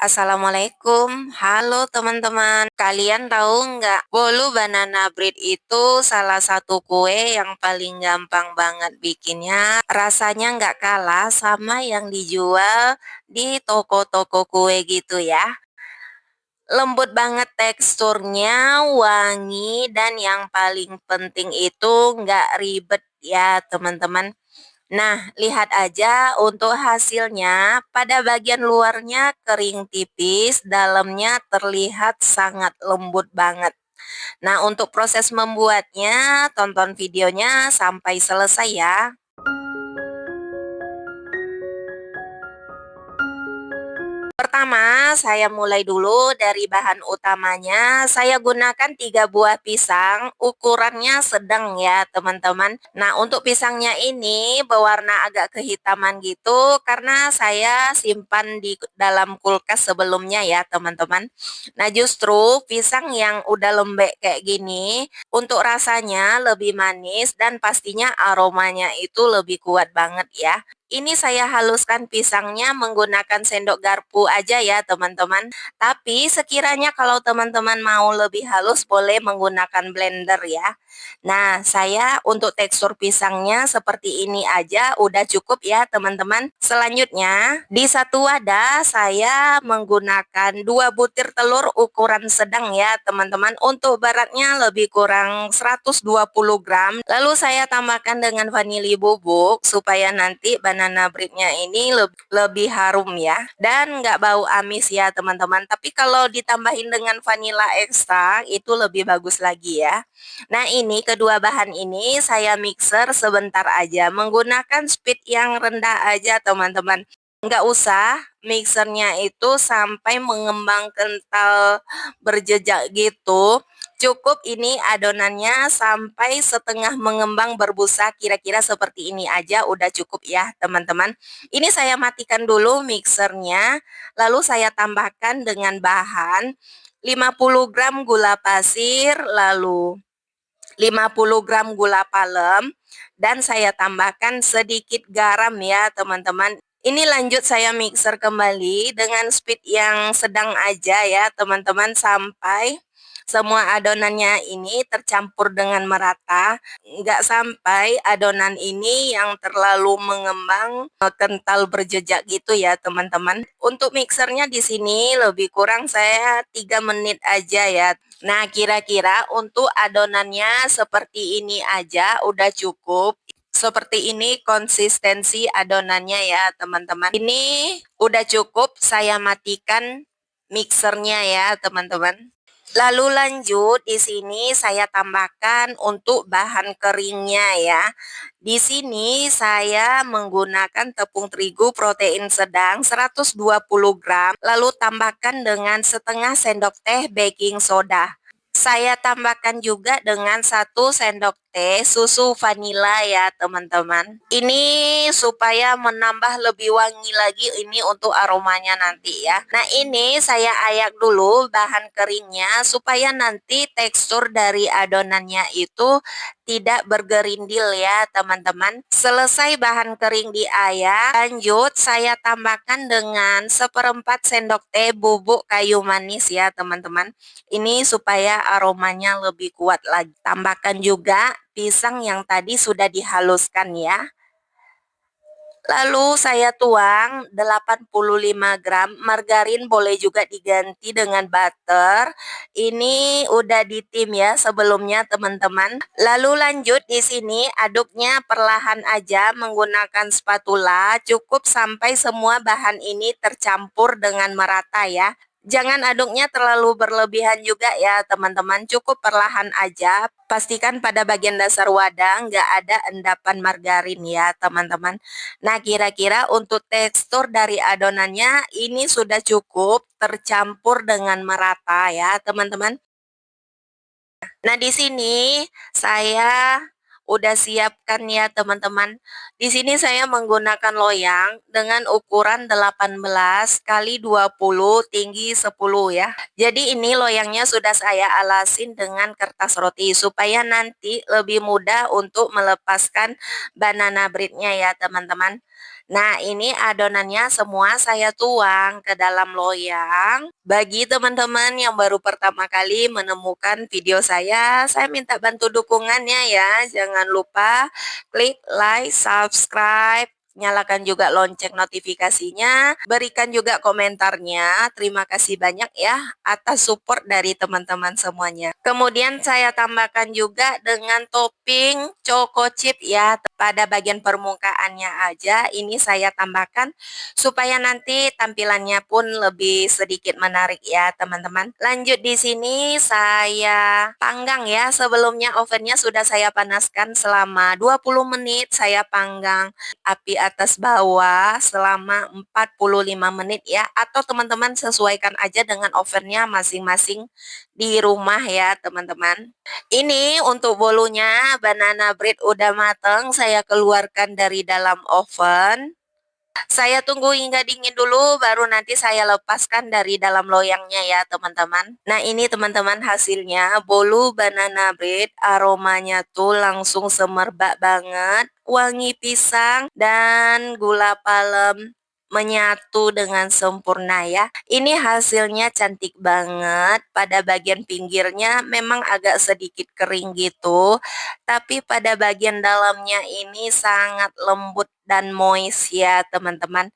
Assalamualaikum, halo teman-teman. Kalian tahu nggak, bolu banana bread itu salah satu kue yang paling gampang banget bikinnya. Rasanya nggak kalah sama yang dijual di toko-toko kue gitu ya. Lembut banget teksturnya, wangi, dan yang paling penting itu nggak ribet ya teman-teman. Nah, lihat aja untuk hasilnya. Pada bagian luarnya kering tipis, dalamnya terlihat sangat lembut banget. Nah, untuk proses membuatnya, tonton videonya sampai selesai ya. Pertama, saya mulai dulu dari bahan utamanya. Saya gunakan 3 buah pisang, ukurannya sedang ya teman-teman. Nah, untuk pisangnya ini berwarna agak kehitaman gitu karena saya simpan di dalam kulkas sebelumnya ya teman-teman. Nah, justru pisang yang udah lembek kayak gini, untuk rasanya lebih manis dan pastinya aromanya itu lebih kuat banget ya. Ini saya haluskan pisangnya menggunakan sendok garpu aja ya teman-teman. Tapi sekiranya kalau teman-teman mau lebih halus boleh menggunakan blender ya. Nah, saya untuk tekstur pisangnya seperti ini aja udah cukup ya teman-teman. Selanjutnya, di satu wadah saya menggunakan 2 butir telur ukuran sedang ya teman-teman. Untuk beratnya lebih kurang 120 gram. Lalu saya tambahkan dengan vanili bubuk supaya nanti banana breadnya ini lebih harum ya. Dan nggak bau amis ya teman-teman. Tapi kalau ditambahin dengan vanila ekstra itu lebih bagus lagi ya. Nah, ini kedua bahan ini saya mixer sebentar aja menggunakan speed yang rendah aja teman-teman. Nggak usah mixernya itu sampai mengembang kental berjejak gitu. Cukup ini adonannya sampai setengah mengembang berbusa, kira-kira seperti ini aja udah cukup ya teman-teman. Ini saya matikan dulu mixernya, lalu saya tambahkan dengan bahan 50 gram gula pasir, lalu 50 gram gula palem, dan saya tambahkan sedikit garam ya teman-teman. Ini lanjut saya mixer kembali dengan speed yang sedang aja ya teman-teman sampai semua adonannya ini tercampur dengan merata. Nggak sampai adonan ini yang terlalu mengembang kental berjejak gitu ya teman-teman. Untuk mixernya di sini lebih kurang saya 3 menit aja ya. Nah, kira-kira untuk adonannya seperti ini aja udah cukup. Seperti ini konsistensi adonannya ya, teman-teman. Ini udah cukup, saya matikan mixernya ya, teman-teman. Lalu lanjut di sini saya tambahkan untuk bahan keringnya ya. Di sini saya menggunakan tepung terigu protein sedang 120 gram, lalu tambahkan dengan setengah sendok teh baking soda. Saya tambahkan juga dengan 1 sendok teh susu vanila ya teman-teman. Ini supaya menambah lebih wangi lagi ini untuk aromanya nanti ya. Nah, ini saya ayak dulu bahan keringnya supaya nanti tekstur dari adonannya itu tidak bergerindil ya teman-teman. Selesai bahan kering diayak, lanjut saya tambahkan dengan 1/4 sendok teh bubuk kayu manis ya teman-teman. Ini supaya aromanya lebih kuat lagi. Tambahkan juga pisang yang tadi sudah dihaluskan ya. Lalu saya tuang 85 gram margarin, boleh juga diganti dengan butter. Ini udah ditim ya sebelumnya teman-teman. Lalu lanjut di sini aduknya perlahan aja menggunakan spatula, cukup sampai semua bahan ini tercampur dengan merata ya. Jangan aduknya terlalu berlebihan juga ya teman-teman, cukup perlahan aja. Pastikan pada bagian dasar wadah nggak ada endapan margarin ya teman-teman. Nah, kira-kira untuk tekstur dari adonannya ini sudah cukup tercampur dengan merata ya teman-teman. Nah, di sini saya udah siapkan ya teman-teman. Di sini saya menggunakan loyang dengan ukuran 18 kali 20 tinggi 10 ya. Jadi ini loyangnya sudah saya alasin dengan kertas roti supaya nanti lebih mudah untuk melepaskan banana breadnya ya teman-teman. Nah, ini adonannya semua saya tuang ke dalam loyang. Bagi teman-teman yang baru pertama kali menemukan video saya minta bantu dukungannya ya. Jangan lupa klik like, subscribe, nyalakan juga lonceng notifikasinya, berikan juga komentarnya. Terima kasih banyak ya atas support dari teman-teman semuanya. Kemudian saya tambahkan juga dengan topping choco chip ya pada bagian permukaannya aja. Ini saya tambahkan supaya nanti tampilannya pun lebih sedikit menarik ya teman-teman. Lanjut di sini saya panggang ya. Sebelumnya ovennya sudah saya panaskan selama 20 menit. Saya panggang api atas bawah selama 45 menit ya, atau teman-teman sesuaikan aja dengan ovennya masing-masing di rumah ya teman-teman. Ini untuk bolunya banana bread udah mateng, saya keluarkan dari dalam oven. Saya tunggu hingga dingin dulu, baru nanti saya lepaskan dari dalam loyangnya ya teman-teman. Nah ini teman-teman hasilnya, bolu banana bread, aromanya tuh langsung semerbak banget, wangi pisang dan gula palem menyatu dengan sempurna ya. Ini hasilnya cantik banget. Pada bagian pinggirnya memang agak sedikit kering gitu, tapi pada bagian dalamnya ini sangat lembut dan moist ya teman-teman.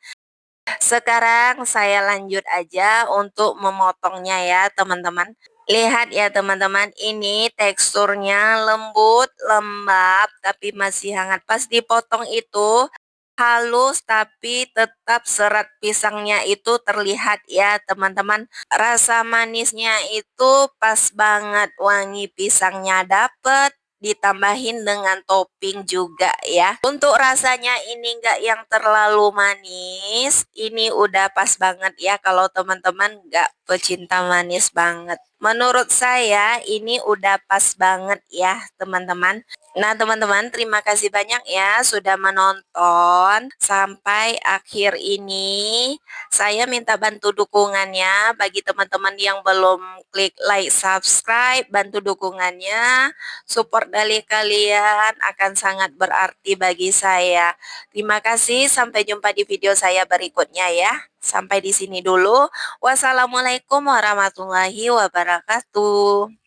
Sekarang saya lanjut aja untuk memotongnya ya teman-teman. Lihat ya teman-teman, ini teksturnya lembut, lembab, tapi masih hangat. Pas dipotong itu halus tapi tetap serat pisangnya itu terlihat ya teman-teman. Rasa manisnya itu pas banget, wangi pisangnya dapet, ditambahin dengan topping juga ya. Untuk rasanya ini enggak yang terlalu manis, ini udah pas banget ya kalau teman-teman enggak pecinta manis banget. Menurut saya ini udah pas banget ya teman-teman. Nah teman-teman, terima kasih banyak ya sudah menonton sampai akhir ini. Saya minta bantu dukungannya bagi teman-teman yang belum klik like, subscribe, bantu dukungannya. Support dari kalian akan sangat berarti bagi saya. Terima kasih, sampai jumpa di video saya berikutnya ya. Sampai di sini dulu. Wassalamualaikum warahmatullahi wabarakatuh.